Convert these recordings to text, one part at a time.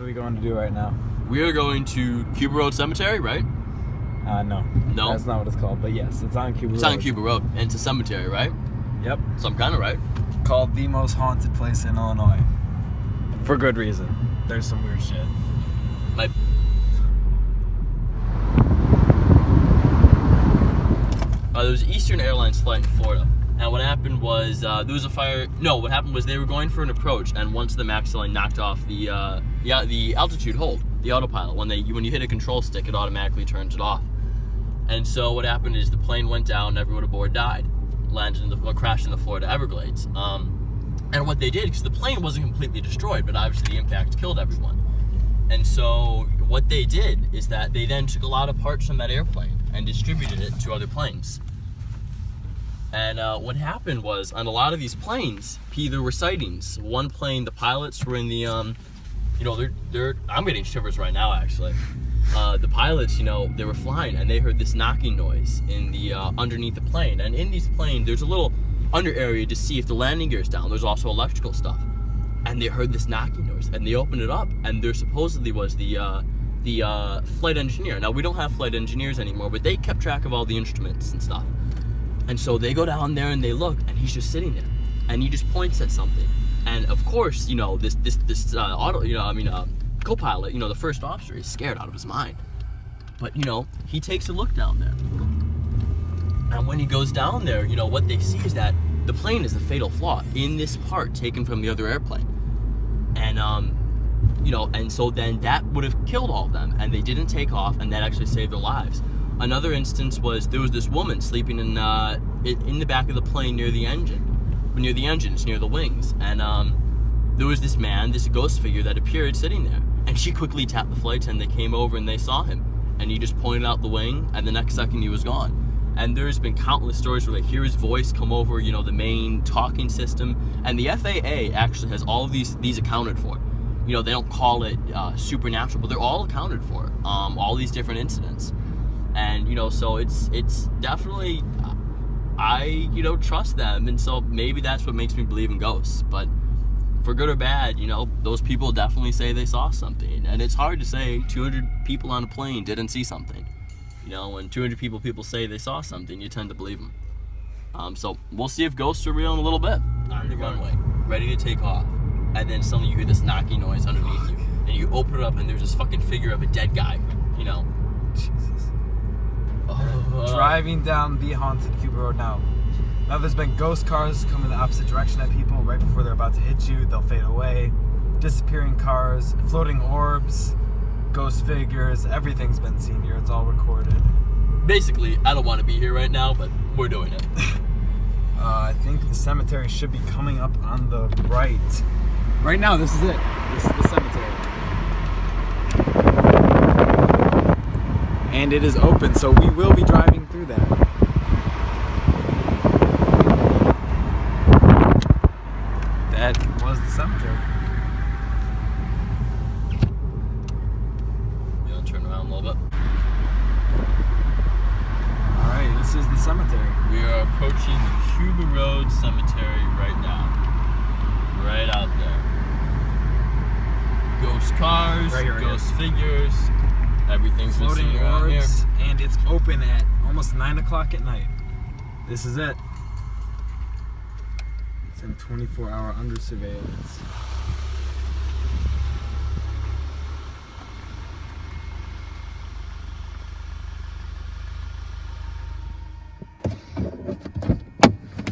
What are we going to do right now? We are going to Cuba Road Cemetery, right? No. No? That's not what it's called, but yes, it's on Cuba Road. It's on Cuba Road, and it's a cemetery, right? Yep. So I'm kind of right. Called the most haunted place in Illinois. For good reason. There's some weird shit. There was an Eastern Airlines flight in Florida, and what happened was there was a fire. No, what happened was they were going for an approach, and once the max line knocked off the altitude hold, the autopilot. When you hit a control stick, it automatically turns it off. And so what happened is the plane went down, and everyone aboard died, crashed in the Florida Everglades. And what they did, because the plane wasn't completely destroyed, but obviously the impact killed everyone. And so what they did is that they then took a lot of parts from that airplane and distributed it to other planes. And what happened was, on a lot of these planes, there were sightings. One plane, the pilots were in the, I'm getting shivers right now, actually. The pilots, they were flying, and they heard this knocking noise in the underneath the plane. And in these planes, there's a little under area to see if the landing gear's down. There's also electrical stuff. And they heard this knocking noise, and they opened it up, and there supposedly was the flight engineer. Now, we don't have flight engineers anymore, but they kept track of all the instruments and stuff. And so they go down there and they look, and he's just sitting there, and he just points at something. And of course, this co-pilot, the first officer, is scared out of his mind. But he takes a look down there, and when he goes down there, what they see is that the plane is the fatal flaw in this part taken from the other airplane, and and so then that would have killed all of them, and they didn't take off, and that actually saved their lives. Another instance was there was this woman sleeping in the back of the plane near the engines, near the wings, and there was this man, this ghost figure that appeared sitting there, and she quickly tapped the flight attendant. They came over and they saw him, and he just pointed out the wing, and the next second he was gone. And there's been countless stories where they hear his voice come over, the main talking system, and the FAA actually has all of these accounted for. They don't call it supernatural, but they're all accounted for, all these different incidents. And so it's definitely, I trust them, and so maybe that's what makes me believe in ghosts. But for good or bad, those people definitely say they saw something, and it's hard to say 200 people on a plane didn't see something. When 200 people say they saw something, you tend to believe them. So we'll see if ghosts are real in a little bit. On the runway, ready to take off, and then suddenly you hear this knocking noise underneath you, and you open it up, and there's this fucking figure of a dead guy. Jesus. Driving down the haunted Cuba Road now. Now there's been ghost cars coming the opposite direction at people right before they're about to hit you. They'll fade away. Disappearing cars, floating orbs, ghost figures. Everything's been seen here. It's all recorded. Basically, I don't want to be here right now, but we're doing it. I think the cemetery should be coming up on the right. Right now, this is it. This is the cemetery. And it is open, so we will be driving through that. That was the cemetery. You want to turn around a little bit? Alright, this is the cemetery. We are approaching the Cuba Road Cemetery right now. Right out there. Ghost cars, right here, ghost figures. Everything's floating around here. orbs, and it's open at almost 9 o'clock at night. This is it. It's in 24-hour under surveillance.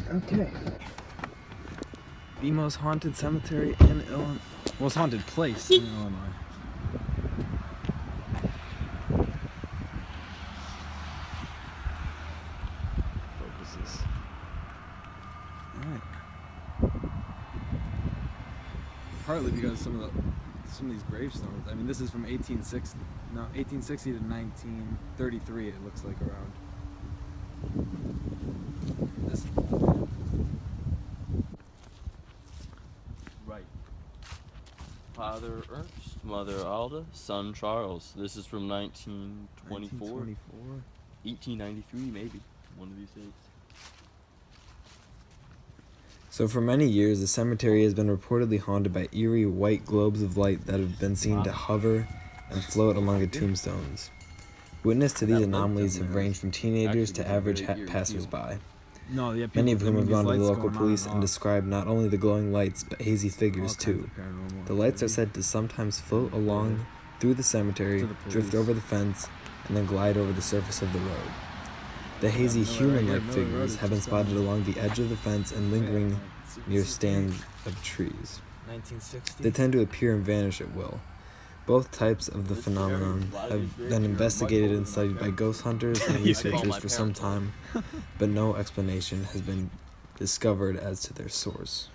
Okay. The most haunted cemetery in Illinois. Most haunted place in Illinois. Partly because some of these gravestones. I mean, this is from 1860 to 1933. It looks like around. This. Right. Father Ernst, Mother Alda, son Charles. This is from 1924. 1893, maybe one of these days. So for many years, the cemetery has been reportedly haunted by eerie white globes of light that have been seen to hover and float among the tombstones. Witness to these anomalies have ranged from teenagers to average passersby, many of whom have gone to the local police and described not only the glowing lights but hazy figures too. The lights are said to sometimes float along through the cemetery, drift over the fence, and then glide over the surface of the road. The hazy human-like figures have been spotted along the edge of the fence and lingering near stands of trees. They tend to appear and vanish at will. Both types of the phenomenon have been investigated and studied by ghost hunters and researchers for some time, but no explanation has been discovered as to their source.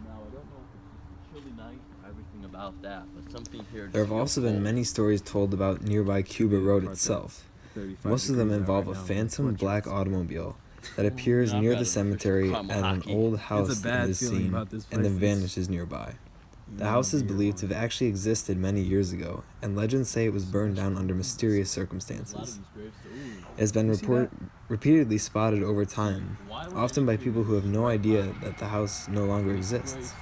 Now, I don't know if it's just a chilly night or everything about that, but something here. There have also been many stories told about nearby Cuba Road itself. Most of them involve a phantom black automobile that appears near the cemetery at an old house that is seen and then vanishes nearby. The house is believed to have actually existed many years ago, and legends say it was burned down under mysterious circumstances. It has been repeatedly spotted over time, often by people who have no idea that the house no longer exists.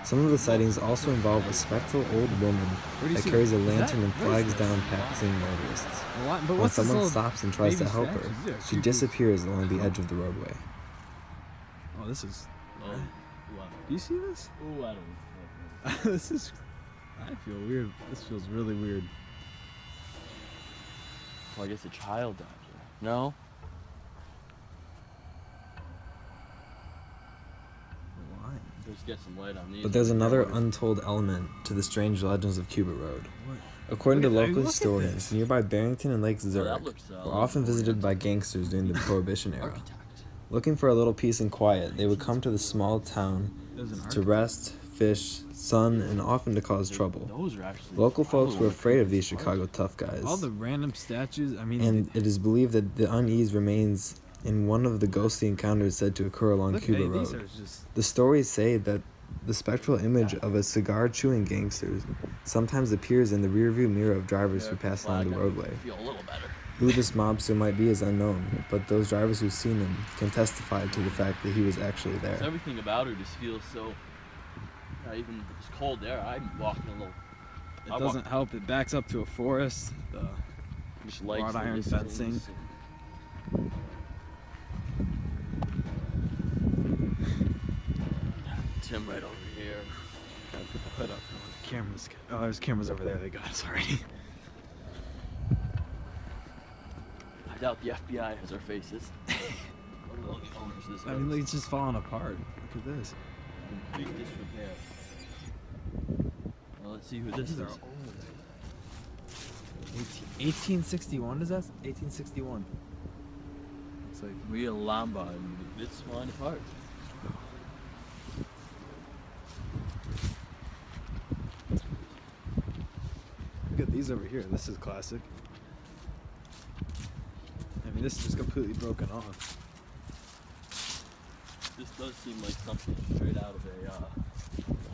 Some of the sightings also involve a spectral old woman that carries a lantern and flags down passing motorists. When someone stops and tries to help her, she disappears along the edge of the roadway. Oh, this is... Oh, wow. Do you see this? Oh, I don't know. This is... I feel weird. This feels really weird. Well, I guess a child died here. No? Why? Let's get some light on these. But there's another untold element to the strange legends of Cuba Road. According to local historians, nearby Barrington and Lake Zurich were often visited by gangsters during the Prohibition era. Looking for a little peace and quiet, they would come to the small town to rest, fish, sun, and often to cause trouble. Local folks were afraid of these Chicago tough guys. All the random statues, I mean... And it is believed that the unease remains in one of the ghostly encounters said to occur along Cuba Road. The stories say that the spectral image of a cigar-chewing gangster sometimes appears in the rearview mirror of drivers who pass along the roadway. Who this mobster might be is unknown, but those drivers who've seen him can testify to the fact that he was actually there. Everything about her just feels so... even it's cold there, I'm walking a little... It doesn't help, it backs up to a forest, the wrought iron fencing. Tim right over here. Put up cameras. Oh, there's cameras over there, they got us already. I doubt the FBI has our faces. I mean, look, it's just falling apart. Look at this. Big disrepair. Well, let's see who this is. 1861, is that? 1861. It's like real Lamba and it's falling apart. Look at these over here. This is classic. I mean, this is just completely broken off. This does seem like something straight out of a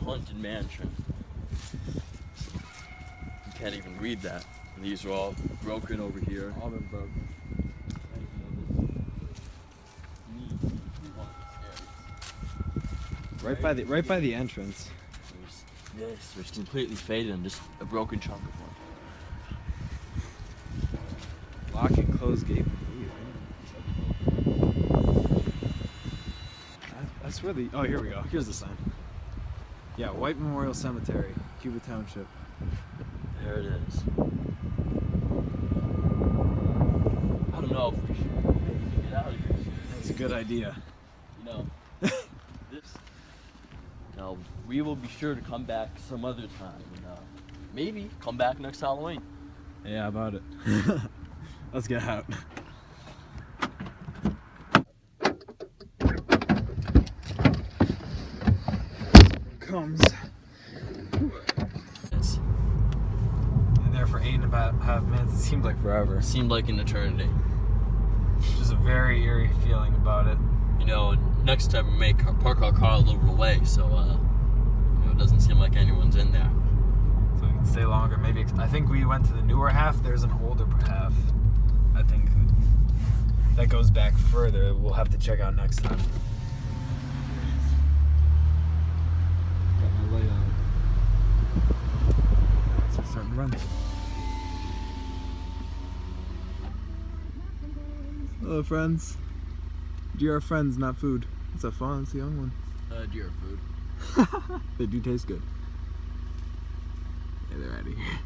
haunted mansion. You can't even read that. These are all broken over here. All been broken. Right by the entrance. There's this, which is completely faded and just a broken chunk of one. Lock and close gate. That's where the... Oh, here we go. Here's the sign. Yeah, White Memorial Cemetery, Cuba Township. There it is. I don't know if we should maybe get out of here soon. That's a good idea. You know, this... Now, we will be sure to come back some other time. And, maybe come back next Halloween. Yeah, how about it? Let's get out. Comes. And there for 8.5 minutes, it seemed like forever. Seemed like an eternity. Just a very eerie feeling about it. You know, next time we park our car a little away, so it doesn't seem like anyone's in there. So we can stay longer. Maybe I think we went to the newer half. There's an older half. I think that goes back further. We'll have to check out next time. Got my light on. So it's starting to run. Hello, friends. GR friends, not food. It's a fun. It's a young one. Deer food. They do taste good. Yeah, they're out of here.